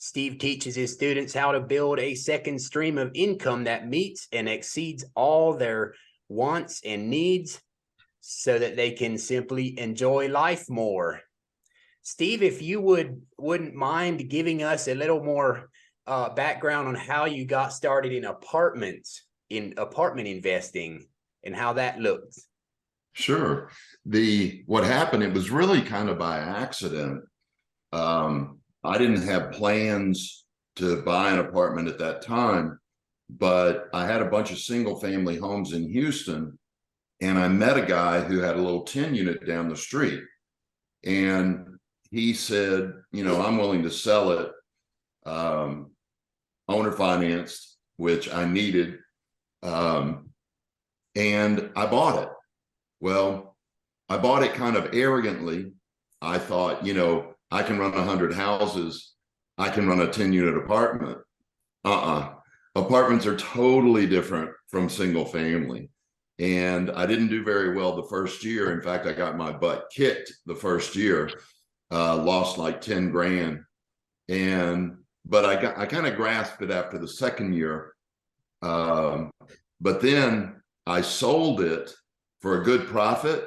Steve teaches his students how to build a second stream of income that meets and exceeds all their wants and needs so that they can simply enjoy life more. Steve, if you wouldn't mind giving us a little more background on how you got started in apartment investing and how that looked. Sure. What happened, it was really kind of by accident. I didn't have plans to buy an apartment at that time, but I had a bunch of single family homes in Houston, and I met a guy who had a little 10 unit down the street. And he said, I'm willing to sell it, owner financed, which I needed. And I bought it. Well, I bought it kind of arrogantly. I thought, I can run 100 houses. I can run a 10 unit apartment. Apartments are totally different from single family. And I didn't do very well the first year. In fact, I got my butt kicked the first year, lost like 10 grand. But I kind of grasped it after the second year. But then I sold it for a good profit,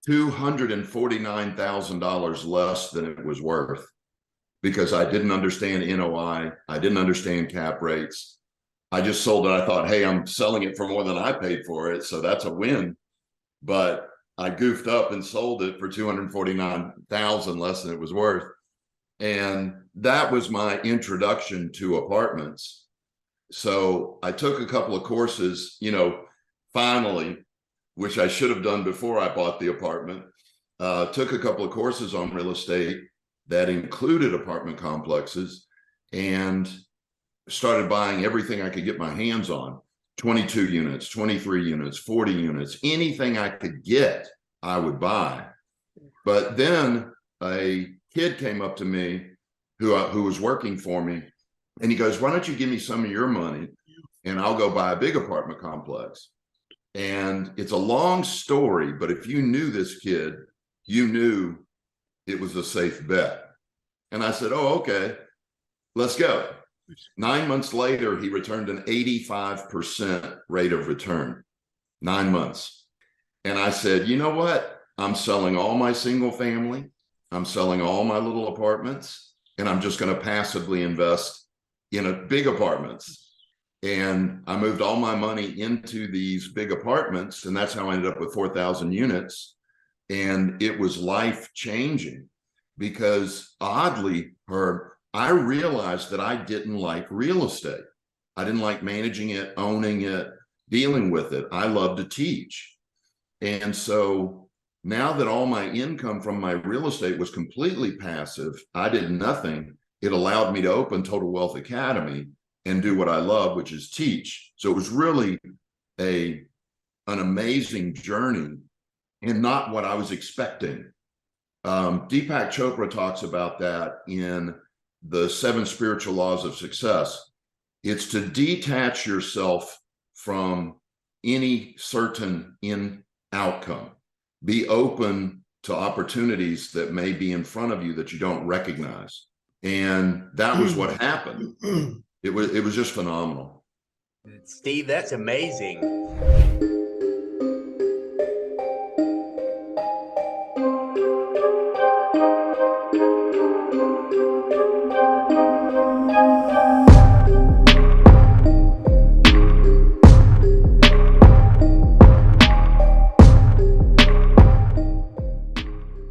$249,000 less than it was worth, because I didn't understand NOI. I didn't understand cap rates. I just sold it. I thought, hey, I'm selling it for more than I paid for it, so that's a win. But I goofed up and sold it for $249,000 less than it was worth. And that was my introduction to apartments. So I took a couple of courses, finally, which I should have done before I bought the apartment. Took a couple of courses on real estate that included apartment complexes and started buying everything I could get my hands on. 22 units, 23 units, 40 units, anything I could get, I would buy. But then a kid came up to me who was working for me, and he goes, why don't you give me some of your money and I'll go buy a big apartment complex. And it's a long story, but if you knew this kid, you knew it was a safe bet. And I said, oh, okay, let's go. 9 months later, he returned an 85% rate of return, 9 months. And I said, you know what? I'm selling all my single family. I'm selling all my little apartments, and I'm just going to passively invest in a big apartments. And I moved all my money into these big apartments, and that's how I ended up with 4,000 units. And it was life-changing because, oddly, Herb, I realized that I didn't like real estate. I didn't like managing it, owning it, dealing with it. I love to teach. And so now that all my income from my real estate was completely passive, I did nothing. It allowed me to open Total Wealth Academy and do what I love, which is teach. So it was really an amazing journey and not what I was expecting. Deepak Chopra talks about that in the 7 Spiritual Laws of Success. It's to detach yourself from any certain outcome. Be open to opportunities that may be in front of you that you don't recognize. And that was what happened. It was just phenomenal. Steve, that's amazing.